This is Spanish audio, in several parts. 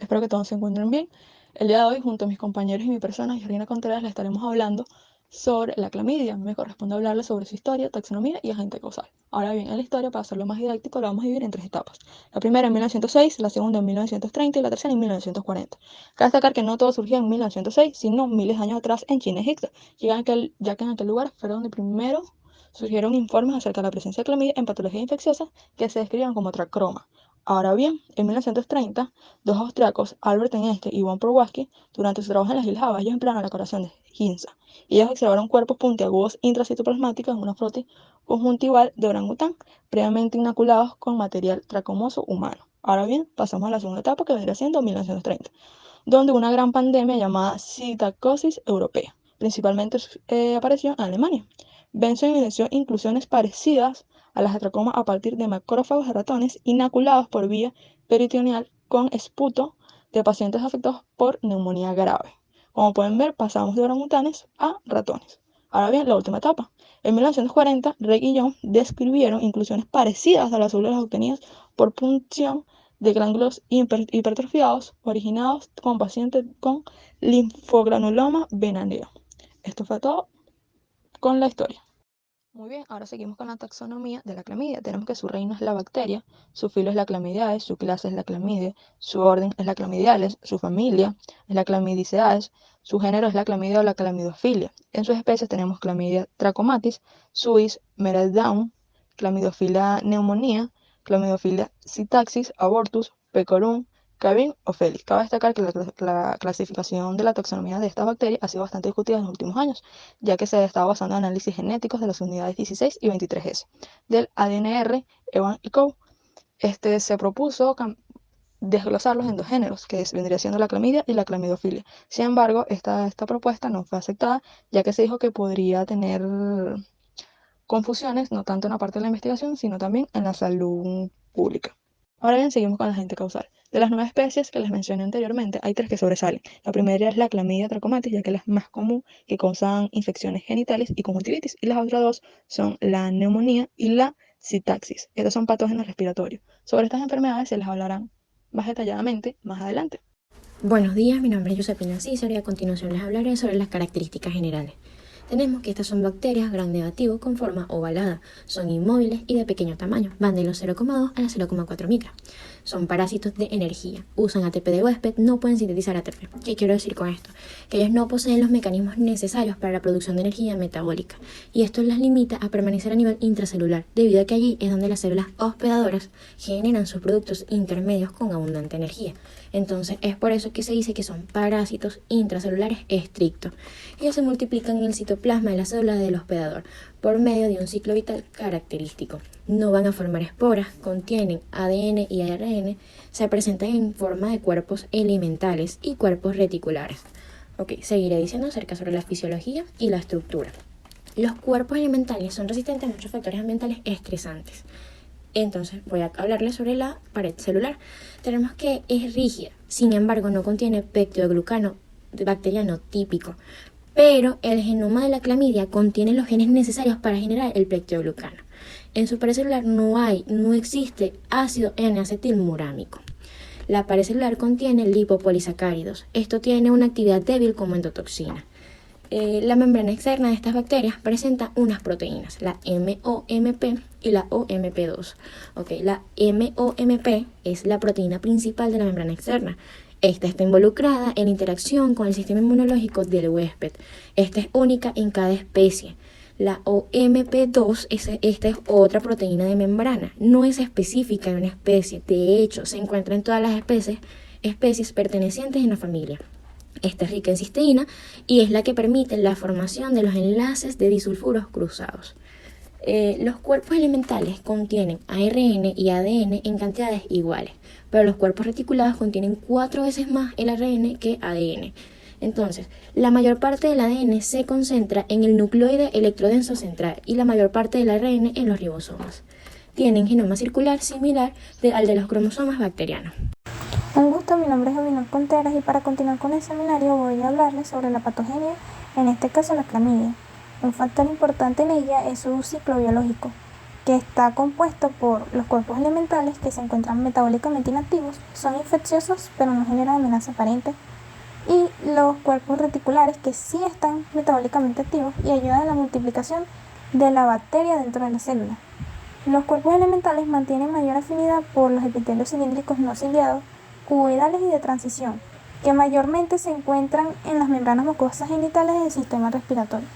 Espero que todos se encuentren bien. El día de hoy, junto a mis compañeros y mi persona, Georgina Contreras, le estaremos hablando sobre la clamidia. Me corresponde hablarles sobre su historia, taxonomía y agente causal. Ahora bien, en la historia, para hacerlo más didáctico, la vamos a dividir en tres etapas. La primera en 1906, la segunda en 1930 y la tercera en 1940. Cabe destacar que no todo surgió en 1906, sino miles de años atrás en China y Egipto, ya que en aquel lugar fue donde primero surgieron informes acerca de la presencia de clamidia en patologías infecciosas que se describían como tracroma. Ahora bien, en 1930, dos austriacos, Albert Einstein y von Prowaski, durante su trabajo en las Islas Hawaii, ellos emplearon la coloración de Ginza, y ellos observaron cuerpos puntiagudos intracitoplasmáticos en una frotis conjuntival de orangután, previamente inoculados con material tracomoso humano. Ahora bien, pasamos a la segunda etapa, que vendría siendo 1930, donde una gran pandemia llamada psittacosis europea, principalmente apareció en Alemania. Benson evidenció inclusiones parecidas a las de tracoma a partir de macrófagos de ratones inoculados por vía peritoneal con esputo de pacientes afectados por neumonía grave. Como pueden ver, pasamos de orangutanes a ratones. Ahora bien, la última etapa. En 1940, Rey y Young describieron inclusiones parecidas a las células obtenidas por punción de ganglios hipertrofiados originados con pacientes con linfogranuloma benaneo. Esto fue todo con la historia. Muy bien, ahora seguimos con la taxonomía de la clamidia. Tenemos que su reino es la bacteria, su filo es la Chlamydiae, su clase es la Chlamydia, su orden es la Chlamydiales, su familia es la Chlamydiaceae, su género es la Chlamydia o la Chlamydophila. En sus especies tenemos Chlamydia trachomatis, suis, meredithraum, Chlamydophila pneumonia, Chlamydophila psittaxis, abortus, pecorum, Cabin o Felix. Cabe destacar que la clasificación de la taxonomía de estas bacterias ha sido bastante discutida en los últimos años, ya que se estaba basando en análisis genéticos de las unidades 16 y 23S del ADNR, Evan y Co. Se propuso desglosarlos en dos géneros, que vendría siendo la clamidia y la clamidofilia. Sin embargo, esta propuesta no fue aceptada, ya que se dijo que podría tener confusiones, no tanto en la parte de la investigación, sino también en la salud pública. Ahora bien, seguimos con la agente causal. De las 9 especies que les mencioné anteriormente, hay 3 que sobresalen. La primera es la Chlamydia trachomatis, ya que es la más común, que causan infecciones genitales y conjuntivitis. Y las otras dos son la neumonía y la citaxis. Estos son patógenos respiratorios. Sobre estas enfermedades se les hablarán más detalladamente más adelante. Buenos días, mi nombre es Josefina Cícero y a continuación les hablaré sobre las características generales. Tenemos que estas son bacterias gram negativo con forma ovalada, son inmóviles y de pequeño tamaño, van de los 0,2 a las 0,4 micras. Son parásitos de energía, usan ATP de huésped, no pueden sintetizar ATP. ¿Qué quiero decir con esto? Que ellos no poseen los mecanismos necesarios para la producción de energía metabólica, y esto las limita a permanecer a nivel intracelular, debido a que allí es donde las células hospedadoras generan sus productos intermedios con abundante energía. Entonces es por eso que se dice que son parásitos intracelulares estrictos. Ellos se multiplican en el citoplasma de la célula del hospedador por medio de un ciclo vital característico. No van a formar esporas, contienen ADN y ARN, se presentan en forma de cuerpos elementales y cuerpos reticulares. Seguiré diciendo acerca sobre la fisiología y la estructura. Los cuerpos elementales son resistentes a muchos factores ambientales estresantes. Entonces voy a hablarles sobre la pared celular. Tenemos que es rígida, sin embargo no contiene peptidoglucano bacteriano típico, pero el genoma de la clamidia contiene los genes necesarios para generar el peptidoglucano. En su pared celular no existe ácido N-acetilmurámico. La pared celular contiene lipopolisacáridos. Esto tiene una actividad débil como endotoxina. La membrana externa de estas bacterias presenta unas proteínas, la MOMP y la OMP2. La MOMP es la proteína principal de la membrana externa. Esta está involucrada en la interacción con el sistema inmunológico del huésped. Esta es única en cada especie. La OMP2, esta es otra proteína de membrana. No es específica de una especie. De hecho, se encuentra en todas las especies pertenecientes en la familia. Esta es rica en cisteína y es la que permite la formación de los enlaces de disulfuros cruzados. Los cuerpos elementales contienen ARN y ADN en cantidades iguales, pero los cuerpos reticulados contienen 4 veces más el ARN que ADN. Entonces, la mayor parte del ADN se concentra en el nucleoide electrodenso central y la mayor parte del ARN en los ribosomas. Tienen genoma circular similar al de los cromosomas bacterianos. Un gusto, mi nombre es Georgina Contreras y para continuar con el seminario voy a hablarles sobre la patogenia, en este caso la clamidia. Un factor importante en ella es su ciclo biológico. que está compuesto por los cuerpos elementales que se encuentran metabólicamente inactivos, son infecciosos pero no generan amenaza aparente, y los cuerpos reticulares que sí están metabólicamente activos y ayudan a la multiplicación de la bacteria dentro de la célula. Los cuerpos elementales mantienen mayor afinidad por los epitelios cilíndricos no ciliados, cuboidales y de transición, que mayormente se encuentran en las membranas mucosas genitales del sistema respiratorio.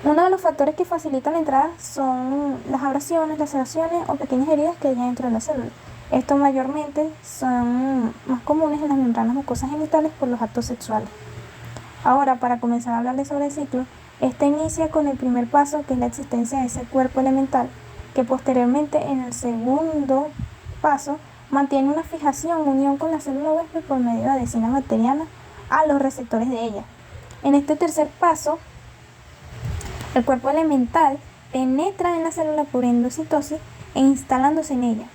Uno de los factores que facilitan la entrada son las abrasiones, laceraciones o pequeñas heridas que hay dentro de la célula. Estos mayormente son más comunes en las membranas mucosas genitales por los actos sexuales. Ahora, para comenzar a hablarles sobre el ciclo, este inicia con el primer paso, que es la existencia de ese cuerpo elemental, que posteriormente en el segundo paso mantiene una fijación, unión con la célula huésped por medio de adhesinas bacterianas a los receptores de ella. En este tercer paso, el cuerpo elemental penetra en la célula por endocitosis e instalándose en ella,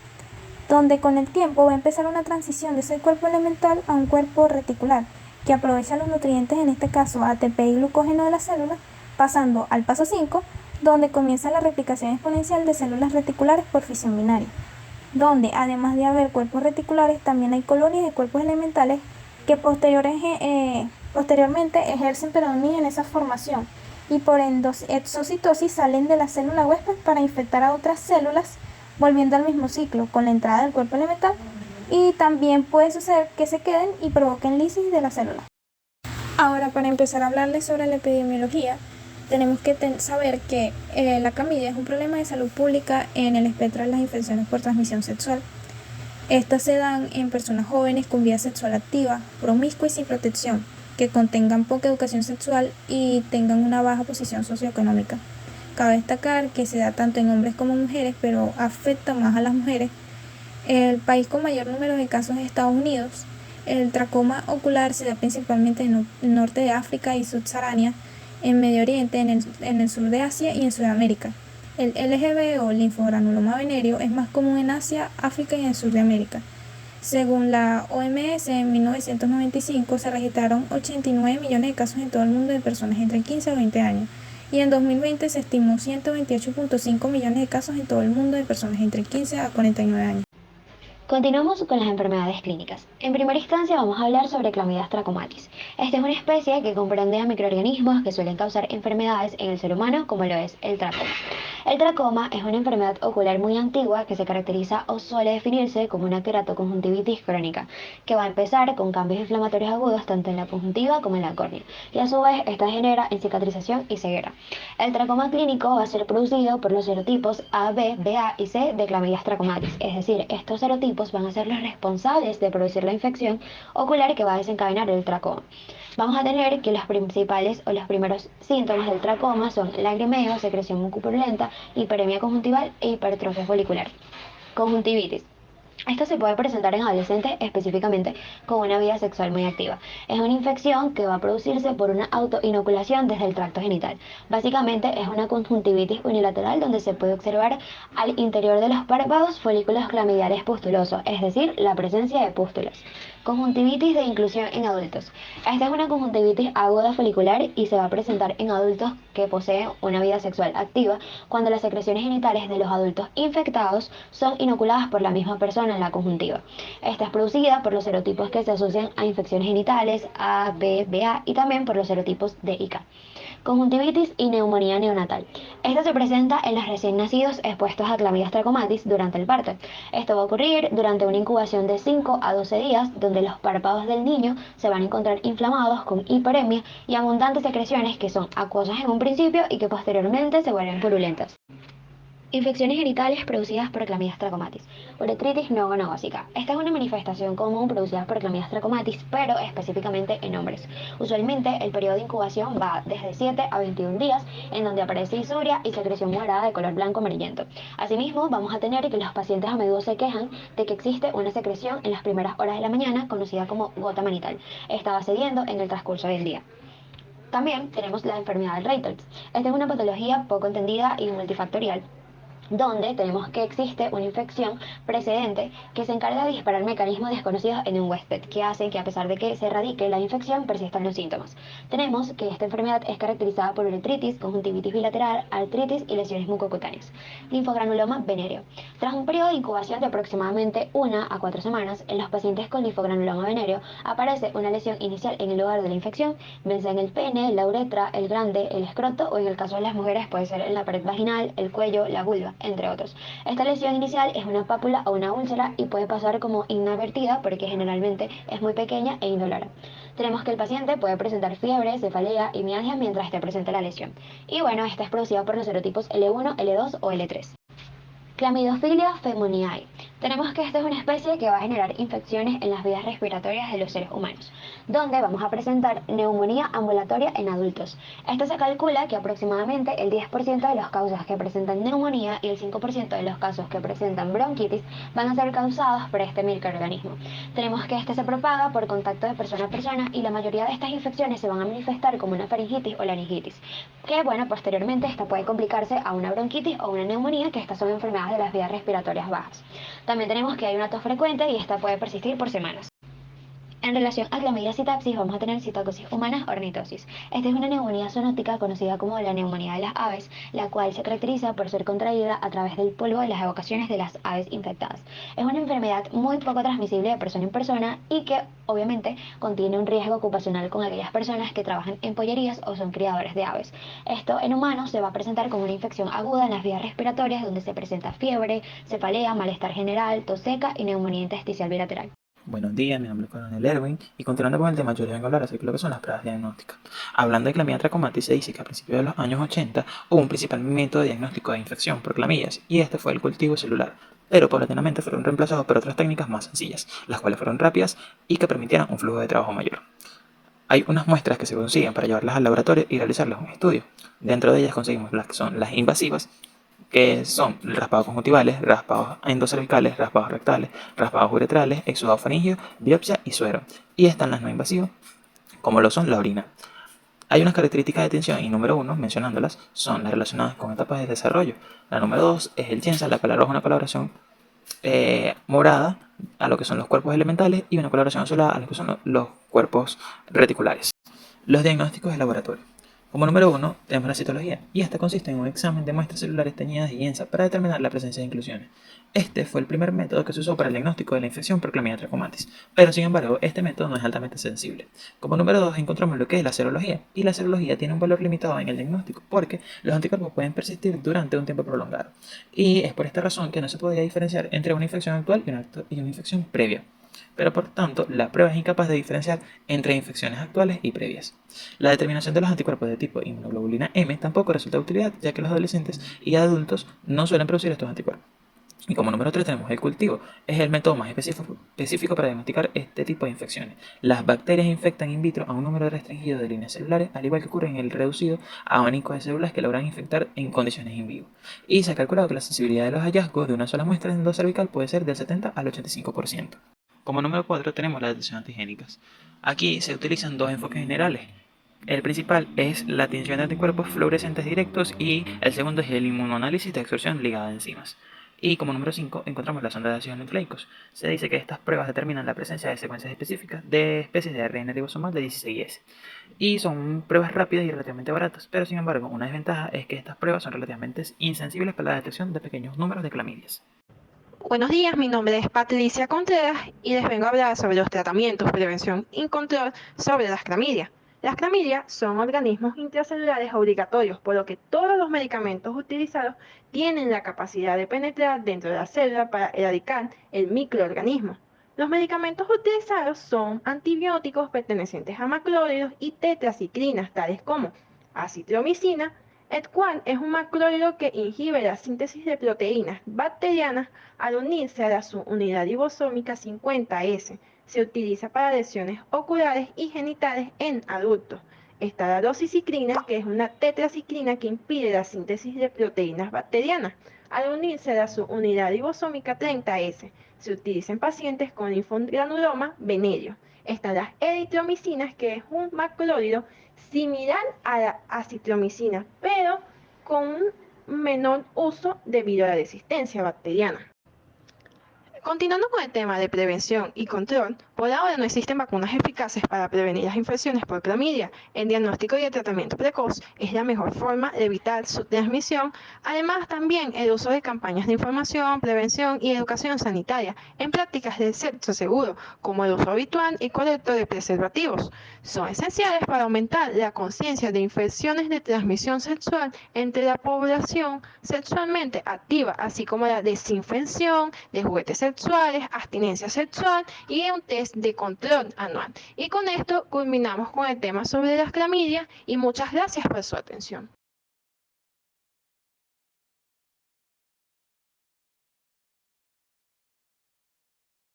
donde con el tiempo va a empezar una transición de ese cuerpo elemental a un cuerpo reticular, que aprovecha los nutrientes, en este caso ATP y glucógeno de la célula, pasando al paso 5, donde comienza la replicación exponencial de células reticulares por fisión binaria, donde además de haber cuerpos reticulares, también hay colonias de cuerpos elementales que posteriormente ejercen predominio en esa formación y por exocitosis salen de la célula huésped para infectar a otras células, volviendo al mismo ciclo con la entrada del cuerpo elemental, y también puede suceder que se queden y provoquen lisis de la célula. Ahora, para empezar a hablarles sobre la epidemiología, tenemos que saber que la clamidia es un problema de salud pública en el espectro de las infecciones por transmisión sexual. Estas se dan en personas jóvenes con vida sexual activa, promiscua y sin protección, que contengan poca educación sexual y tengan una baja posición socioeconómica. Cabe destacar que se da tanto en hombres como en mujeres, pero afecta más a las mujeres. El país con mayor número de casos es Estados Unidos. El tracoma ocular se da principalmente en el norte de África y subsahariana, en Medio Oriente, en el sur de Asia y en Sudamérica. El LGB o linfogranuloma venéreo es más común en Asia, África y en el sur de América. Según la OMS, en 1995 se registraron 89 millones de casos en todo el mundo de personas entre 15 a 20 años, y en 2020 se estimó 128.5 millones de casos en todo el mundo de personas entre 15 a 49 años. Continuamos con las enfermedades clínicas. En primera instancia vamos a hablar sobre Chlamydia trachomatis. Esta es una especie que comprende a microorganismos que suelen causar enfermedades en el ser humano, como lo es el tracoma. El tracoma es una enfermedad ocular muy antigua que se caracteriza o suele definirse como una queratoconjuntivitis crónica, que va a empezar con cambios inflamatorios agudos tanto en la conjuntiva como en la córnea, y a su vez esta genera en cicatrización y ceguera. El tracoma clínico va a ser producido por los serotipos A, B, BA y C de Chlamydia trachomatis, es decir, estos serotipos van a ser los responsables de producir la infección ocular que va a desencadenar el tracoma. Vamos a tener que los principales o los primeros síntomas del tracoma son lagrimeo, secreción mucopurulenta, hiperemia conjuntival e hipertrofia folicular. Conjuntivitis. Esto se puede presentar en adolescentes específicamente con una vida sexual muy activa. Es una infección que va a producirse por una autoinoculación desde el tracto genital. Básicamente es una conjuntivitis unilateral donde se puede observar al interior de los párpados folículos clamidiales pustulosos, es decir, la presencia de pústulas. Conjuntivitis de inclusión en adultos. Esta es una conjuntivitis aguda folicular y se va a presentar en adultos que poseen una vida sexual activa cuando las secreciones genitales de los adultos infectados son inoculadas por la misma persona en la conjuntiva. Esta es producida por los serotipos que se asocian a infecciones genitales A, B, BA y también por los serotipos de IK. Conjuntivitis y neumonía neonatal. Esta se presenta en los recién nacidos expuestos a Chlamydia trachomatis durante el parto. Esto va a ocurrir durante una incubación de 5 a 12 días, donde los párpados del niño se van a encontrar inflamados con hiperemia y abundantes secreciones que son acuosas en un principio y que posteriormente se vuelven purulentas. Infecciones genitales producidas por Chlamydia trachomatis. Uretritis no gonadócica. Esta es una manifestación común producida por Chlamydia trachomatis, pero específicamente en hombres. Usualmente el periodo de incubación va desde 7 a 21 días, en donde aparece isuria y secreción morada de color blanco amarillento. Asimismo, vamos a tener que los pacientes a menudo se quejan de que existe una secreción en las primeras horas de la mañana, conocida como gota manital. Esta va cediendo en el transcurso del día. También tenemos la enfermedad del Raynaud. Esta es una patología poco entendida y multifactorial. donde tenemos que existe una infección precedente que se encarga de disparar mecanismos desconocidos en un huésped, que hace que a pesar de que se erradique la infección persistan los síntomas. Tenemos que esta enfermedad es caracterizada por uretritis, conjuntivitis bilateral, artritis y lesiones mucocutáneas. Linfogranuloma venéreo. Tras un periodo de incubación de aproximadamente 1 a 4 semanas, en los pacientes con linfogranuloma venéreo aparece una lesión inicial en el lugar de la infección, bien sea en el pene, la uretra, el glande, el escroto o en el caso de las mujeres puede ser en la pared vaginal, el cuello, la vulva, entre otros. Esta lesión inicial es una pápula o una úlcera y puede pasar como inadvertida porque generalmente es muy pequeña e indolora. Tenemos que el paciente puede presentar fiebre, cefalea y mialgia mientras esté presente la lesión. Y bueno, esta es producida por los serotipos L1, L2 o L3. Chlamydophila pneumoniae. Tenemos que esta es una especie que va a generar infecciones en las vías respiratorias de los seres humanos, donde vamos a presentar neumonía ambulatoria en adultos. Esto se calcula que aproximadamente el 10% de los casos que presentan neumonía y el 5% de los casos que presentan bronquitis van a ser causados por este microorganismo. Tenemos que este se propaga por contacto de persona a persona y la mayoría de estas infecciones se van a manifestar como una faringitis o laringitis, que bueno, posteriormente esta puede complicarse a una bronquitis o una neumonía, que estas son enfermedades de las vías respiratorias bajas. También tenemos que hay una tos frecuente y esta puede persistir por semanas. En relación a clamidia citapsis, vamos a tener citocosis humanas ornitosis. Esta es una neumonía zoonótica conocida como la neumonía de las aves, la cual se caracteriza por ser contraída a través del polvo de las evocaciones de las aves infectadas. Es una enfermedad muy poco transmisible de persona en persona y que obviamente contiene un riesgo ocupacional con aquellas personas que trabajan en pollerías o son criadores de aves. Esto en humanos se va a presentar como una infección aguda en las vías respiratorias donde se presenta fiebre, cefalea, malestar general, tos seca y neumonía intersticial bilateral. Buenos días, mi nombre es Coronel Erwin y continuando con el tema, yo les vengo a hablar acerca de lo que son las pruebas diagnósticas. Hablando de clamidia trachomatis, se dice que a principios de los años 80 hubo un principal método de diagnóstico de infección por clamillas y este fue el cultivo celular, pero paulatinamente fueron reemplazados por otras técnicas más sencillas, las cuales fueron rápidas y que permitieran un flujo de trabajo mayor. Hay unas muestras que se consiguen para llevarlas al laboratorio y realizarles un estudio. Dentro de ellas conseguimos las que son las invasivas, que son raspados conjuntivales, raspados endocervicales, raspados rectales, raspados uretrales, exudado faríngeo, biopsia y suero. Y están las no invasivas, como lo son la orina. Hay unas características de tensión y número 1, mencionándolas, son las relacionadas con etapas de desarrollo. La número 2 es el CIENSA, la cual arroja una coloración morada a lo que son los cuerpos elementales y una coloración azulada a lo que son los cuerpos reticulares. Los diagnósticos de laboratorio. Como número 1 tenemos la citología, y esta consiste en un examen de muestras celulares teñidas de IENSA para determinar la presencia de inclusiones. Este fue el primer método que se usó para el diagnóstico de la infección por clamidia trachomatis, pero sin embargo este método no es altamente sensible. Como número 2 encontramos lo que es la serología, y la serología tiene un valor limitado en el diagnóstico porque los anticuerpos pueden persistir durante un tiempo prolongado, y es por esta razón que no se podría diferenciar entre una infección actual y una infección previa. Pero por tanto, la prueba es incapaz de diferenciar entre infecciones actuales y previas. La determinación de los anticuerpos de tipo inmunoglobulina M tampoco resulta de utilidad, ya que los adolescentes y adultos no suelen producir estos anticuerpos. Y como número 3 tenemos el cultivo. Es el método más específico para diagnosticar este tipo de infecciones. Las bacterias infectan in vitro a un número restringido de líneas celulares, al igual que ocurre en el reducido abanico de células que logran infectar en condiciones in vivo. Y se ha calculado que la sensibilidad de los hallazgos de una sola muestra endocervical puede ser del 70 al 85%. Como número 4 tenemos las detecciones antigénicas. Aquí se utilizan dos enfoques generales. El principal es la tinción de anticuerpos fluorescentes directos y el segundo es el inmunoanálisis de absorción ligada a enzimas. Y como número 5 encontramos la sonda de ácidos nucleicos. Se dice que estas pruebas determinan la presencia de secuencias específicas de especies de ARN ribosomal de 16S. Y son pruebas rápidas y relativamente baratas, pero sin embargo una desventaja es que estas pruebas son relativamente insensibles para la detección de pequeños números de clamidias. Buenos días, mi nombre es Patricia Contreras y les vengo a hablar sobre los tratamientos, prevención y control sobre las clamidias. Las clamidias son organismos intracelulares obligatorios, por lo que todos los medicamentos utilizados tienen la capacidad de penetrar dentro de la célula para erradicar el microorganismo. Los medicamentos utilizados son antibióticos pertenecientes a macrólidos y tetraciclinas, tales como acitromicina, el cual es un macrólido que inhibe la síntesis de proteínas bacterianas al unirse a la subunidad ribosómica 50S. Se utiliza para lesiones oculares y genitales en adultos. Está la doxiciclina, que es una tetraciclina que impide la síntesis de proteínas bacterianas al unirse a la subunidad ribosómica 30S. Se utiliza en pacientes con linfogranuloma venéreo. Están las eritromicinas, que es un macrólido similar a la acitromicina, pero con un menor uso debido a la resistencia bacteriana. Continuando con el tema de prevención y control, por ahora no existen vacunas eficaces para prevenir las infecciones por clamidia. El diagnóstico y el tratamiento precoz es la mejor forma de evitar su transmisión. Además, también el uso de campañas de información, prevención y educación sanitaria en prácticas de sexo seguro, como el uso habitual y correcto de preservativos, son esenciales para aumentar la conciencia de infecciones de transmisión sexual entre la población sexualmente activa, así como la desinfección de juguetes sexuales, abstinencia sexual y un test de control anual. Y con esto culminamos con el tema sobre las clamidias y muchas gracias por su atención.